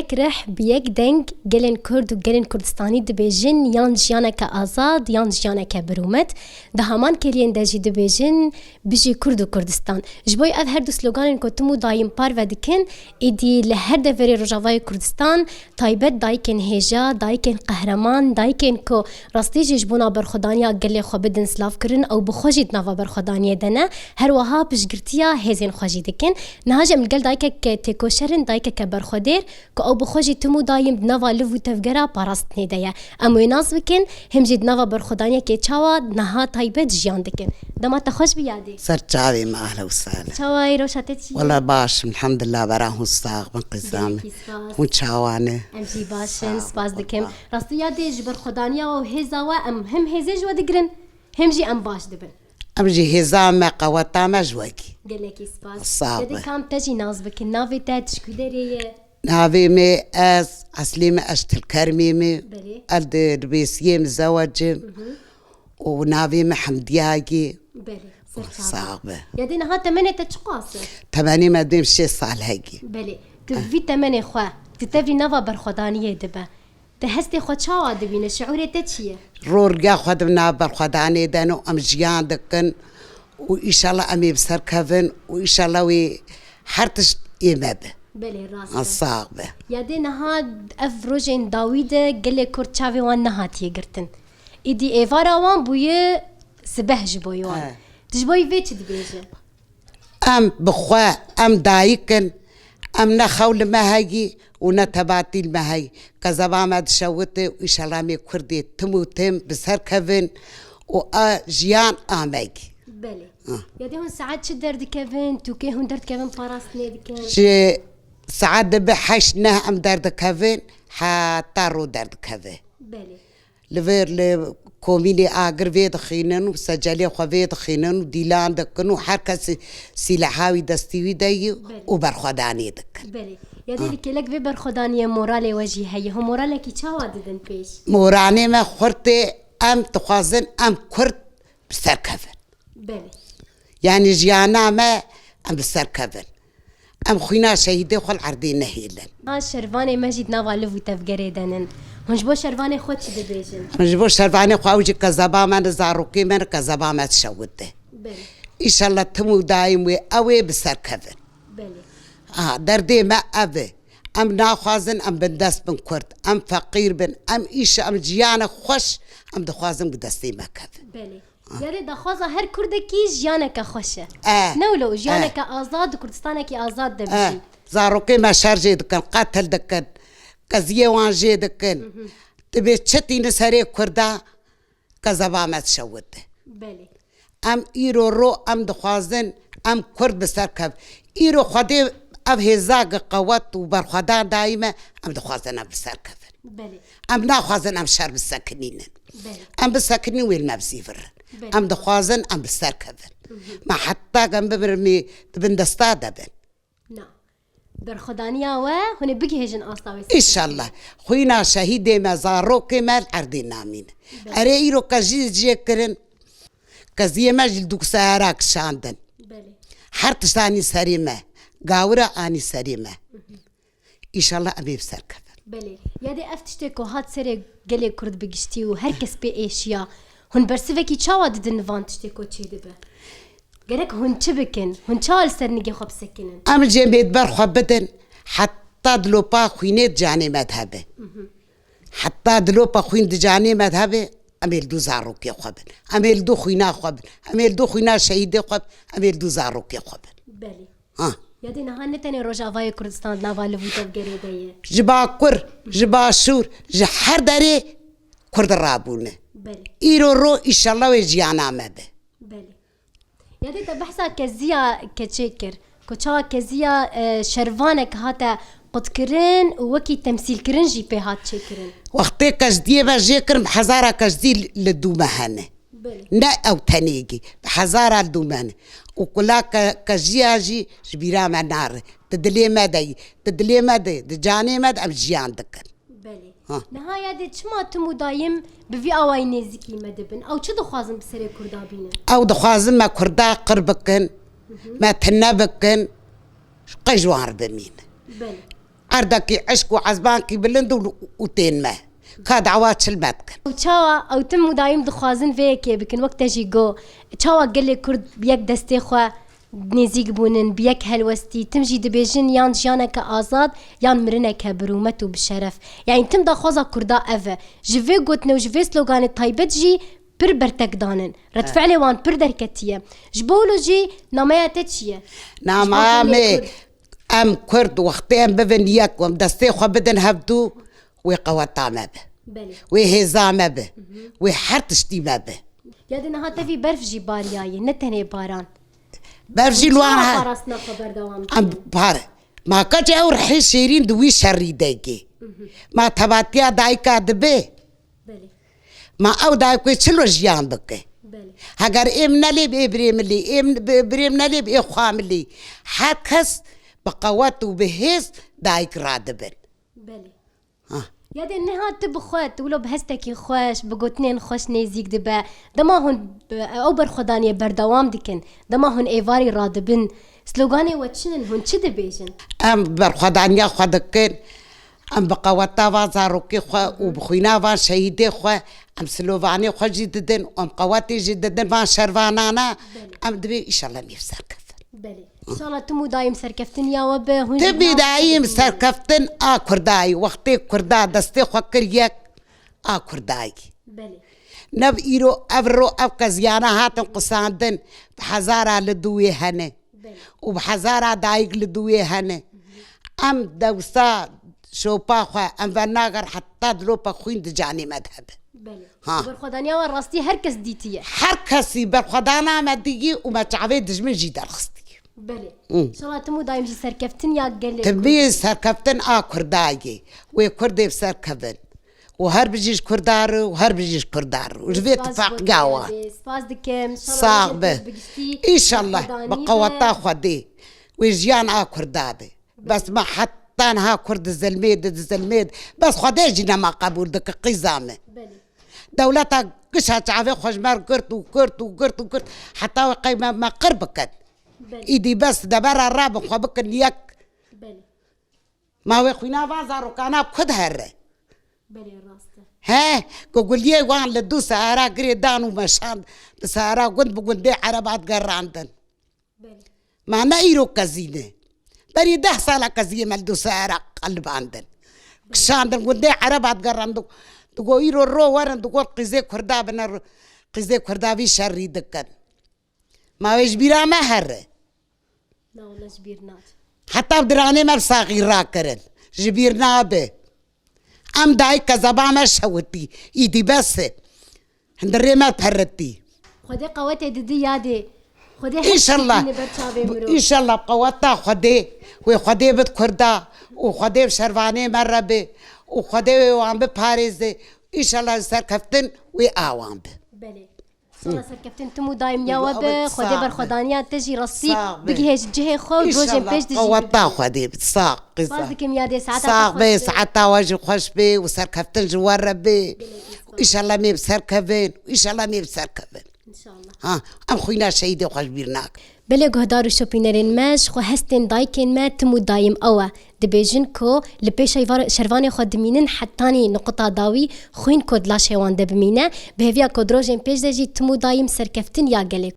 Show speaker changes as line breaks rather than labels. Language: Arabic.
گلک رح بیگ دنگ گلن کرد و گلن کردستانی دبیجن یان جیانه که آزاد یان جیانه که برومت ده همان کلین دجی دبیجن بجی کرد و کردستان جبوی اف هر دو سلوگانن که تمو دایم پار و دکن ایدی لهر دوری رجاوای کردستان تایبت دایکن هجا دایکن قهرمان دایکن که راستی جبونا برخدانیا گلی خو بدن سلاف کرن او بخوجید نوا برخدانیه دنه هر وها بشگرتیا هزین خوجی دکن نهاجم الگل دایکه که تکوشرن دایکه که برخودیر که او بخوجی تمو دایم نوا لفو تفگرا پاراست نیده اموی ناز بکن هم جید نوا برخدانیه که چاوا نها تایبت جیان دکن دما تخوش بیادی
سر چاوی ما اهلا وسهلا
چاوای روشته چی
والله باش الحمد لله براه مستاق من قزامه هون چاوانه
امجی باشن سپاس دکم راستی یادی جبر خدانیا و هزا و هم هزج و دگرن هم جی ام باش دبن
امجي هزامه قواتامه جواكي
گلکی سپاس
صعبة.
یادی کام تجی ناز بکن ناوی تا تشکودریه
نافي مي از اصلي ما اشتل كرمي مي
بلي.
الد ربيسيه مزوج ونافي ما حمدياجي
بله سر
صعبة
یادی نها تمنه تشقاسه
تماني ما ديم شي صال هاجي
بله تفی تمنه خوا تتفی نوا برخدانیه دبه ده هستی خود چاوا دبینه شعوره تا چیه
رورجا خدمنا بالخداني دانو ام جيان دكن وان شاء الله امي بسر كفن وان شاء الله وي حرتش يمبه
بله راست
الصعبة
یادی نها افروجین داویده گله کرد چاوی وان نهاتیه گرتن ایدی ایوارا وان بویه سبه جبوی وان تجبوی ویچ دبیجه
ام بخوا ام دايكن ام نخول ما هاجي ونتباتي المهي كذا ما تشوتي وان شاء الله مي كردي تموتم بسر كفن وجيان اماجي
بله یادی هون ساعت چه درد کفن تو که هون درد کفن پاراست نیدکن
شي سعد بحشنا ام درد كفن حتى رو درد كفن
بله
لفير لكوميني اجر فيد خينن وسجلي خو فيد خينن وديلان دكنو حركه سلاحاوي دستيوي داي وبرخداني دك
بله یادی لکلک وی برخدانی مورال وجهی هی هم مورال کی چاوا ددن پیش
موراني ما خرتي ام تخازن ام كرت بسر كفن
بله
يعني جيانا ما ام بسر كفن ام خوينا شهيدي خل عردين نهيلن
ها شروان مجید نوالو و تفگری دنن هنج بو شروان خود چی دبیجن
مجبور شرفاني خواوجي كذبا من زاروكي من كذبا ما تشوده
بله
ان شاء الله تمو دايم وي اوي بسر كفن
بله
دردي ما أبي أم ناخوازن أم بندست بن كرد أم فقير بن أم إيش أم جيانا خوش أم دخوازن بدستي ما كذا
بله یاری دخوازا هر کردکی جیانک خوشه
آه.
نولو جیانک آزاد و کردستانکی آزاد دبیجی
زاروكي ما شارجي دكن قاتل دكن كزيه وانجي دكن تبي تشتي نسري كردا كذبا ما تشوده
بله
أم إيرو رو أم دخوازن أم كرد بسر كف إيرو خدي أب هزاق قوات وبرخدان دايما أم دخوازن أم بسر كفن
بله
أم ناخوازن أم شر بالسكنين
بله
أم بالسكنين وين ما بسيفر أم دخوازن أم بسر كفن ما حتى أم ببرمي بندستا دبن
نه برخدانیا و هنی بگی هجن آستاوی
إن شاء الله خوينا شهيدي ما زاروكي مال أرضي نامين أري إيرو كجيز جيكرن كزيه ما جلدوك ساراك شاندن
بله
حرتش تاني سريمة قاورة آني سريمة إن شاء الله أبي بسر كفن
بله یادی افتشته که هات سر گلی کرد بگشتی و هر کس به ایشیا هن برسوه کی چاوا دیدن نوان تشته که چه دبه گرک هن چه بکن هن چال سر نگه خواب سکنن
أم جميد برخوا بدن حتى دلوبا خوينيت جاني مذهبه حتى دلوبا خوين دجاني مذهبه أميل دو زاروكي خوابن أميل دو خوينا خوابن أميل دو خوينا شهيدي خوابن أميل دو زاروكي خوابن
بله یادی نهان نتنی روجاوای کردستان نوالو و تفگری دیه
جبا كر جبا شور جحر داري كرد الرابونه
بله
إيرو رو إن شاء الله ويجيانا مبه
بله یادی تا بحثا کزیا کچکر کچا کزیا شروانک هاتا قد کرن و وکی تمثیل کرن جی په هات چه کرن
وقتی کجدیه و جیکرم حزارا کجدی لدومهانه
بله
نا او تنيجي بحزارة الدومان وكلا كجياجي جبيرا ما نار تدلي ما دي دجاني ما ام جيان دكن
بله نهایت چما تمو دایم بوی آوای نزدیکی مدبن او چه دخوازم بسر کردا بینن
او دخوازم ما كردا قربكن ما تنبكن قجوار بمين
بله
عردكي عشق وعزبانكي بلند وتين ما كدعوات شلمتك
چاوا او تم دایم دخوازن ویکه بکن وقت جی گو چاوا گلی کرد بیک دسته خو نزیک بونن بیک هلوستی تم جی دبیجن یان جانک آزاد یان مرنک برومت و بشرف یعنی تم دا خوزا کردا اوه جوی گوتنه و جوی سلوگان تایبت جی پر برتك دانن رد فعلي وان پر دركتيه جبولو جي نامياته چيه
نامامي ام كرد وقتين ببن يكم دستي خو بدن هبدو وقوطا مبه
بله
وهزا مبه وحرتشتي مبه
يادي نها تفي برف جي بارياي نتني باران
برجي لوانها
فراسنا خبر دوام
ام بار ما كاجي او رحي شيرين دوي شري دايكي ما تباتيا دايكا دبي
بله
ما او دايكو چلو جيان بكي
بله
هاگر امنالي بابريملي بريمنالي باخواملي حكس بقوات وبهز دايك رادبن
بله
ها
يادي نها تبخوت ولو بهستكي خوش بقوتنين خوش نيزيك دبا دما هون او برخدانية بردوام دكن دما هون ايواري رادبن سلوغاني واتشنن هون چه دبيجن
ام برخدانيا خدكن ام بقواتا وازاروكي خو وبخوينا وان شهيدي خو ام سلوفاني خو جددن ام قواتي جددن وان شروانانا ام دبي ان شاء الله نفسر كفن
بله ان شاء الله تمو دايم سركفتن يا وب هون
تبي دايم سركفتن كرداي وقتي كردا دستي خو كريك كرداي
بله
نب إيرو أفرو أبقى زيانا هاتن قصاندن بحزارة لدوي هنه
بله
وبحزارة دايق لدوي هنه أم دوسا شوبا خوا أم فناغر حتى دلوبا خوين دجاني مذهب
بله
ها.
برخدانيا والراستي هركس ديتيه
حركسي برخدانا مديجي وما تعبي دجمن جيدار خستي
بله ان شاء الله تمو دايم جي سركفتن يا قال
تبي سركفتن كرداي وكردي بسركفن وهر بجيش كردار وهر بجيش كردار وجفيت اتفاق قاوة
سباس دكم
صاغبه إن شاء الله بقوة خدي ويجيان كردابه بس ما حتى أنا كرد الزلميد بس خدي جينا ما قبول دك قزامه
بله
دولتها قشها تعافي خشمار قرت حتى وقيمة ما قربكت
بله
إيدي بس دبر الراب خبك نيك
بله
ما هو خوينا بازارو كان بخد هره
بله راسته
ها قول لي وان لدو سهرة قريدان ومشان سهرة قند بقول عربات قراندن
بله
ما نايرو كزينة بري 10 سالة كزينة ملدو سهرة قلب عندن كشاندن قند عربات قراندو تقول يرو رو ورن تقول قزي كردا بنا قزي كردا في شري دكان ما ويش بيرا ما هره
لا والله جبيرنات
حتى بدراني ما بصاغي راكرن جبيرنا به ام داي كزبا ما شوتي ايدي بس هندري ما بهرتي
خدي قوتي ددي يادي خدي
ان شاء الله ان شاء الله بقوتا خدي وخدي بكردا وخدي بشرفاني مره به وخدي وعم بباريس ان شاء الله سركفتن واوام به
بله صلاة سركفتن تمو دايم يا وب خدي برخدانيا تجي رصي بقي هيج جهه خو روجن بيش تجي
قوتا خدي بتصاق
سباس دكم يادي ساعتها
صاغ بي ساعتها واجي خوش بي وسركفتن جوار ربي ان شاء الله مي بسركفين وان شاء الله مي بسركفين
ان شاء الله
ها ام خوينا شهيدي وخش بيرناك
بله گهدار شوپینرین ماش خو هستن دایکن ما تمو دایم اوه دبیجن کو لپیش شروان خود دمینن حتانی نقطه داوی خوین کد لاش هوان دبمینه به هویا کدروجن پیش دجی تمو دایم سرکفتن یا گله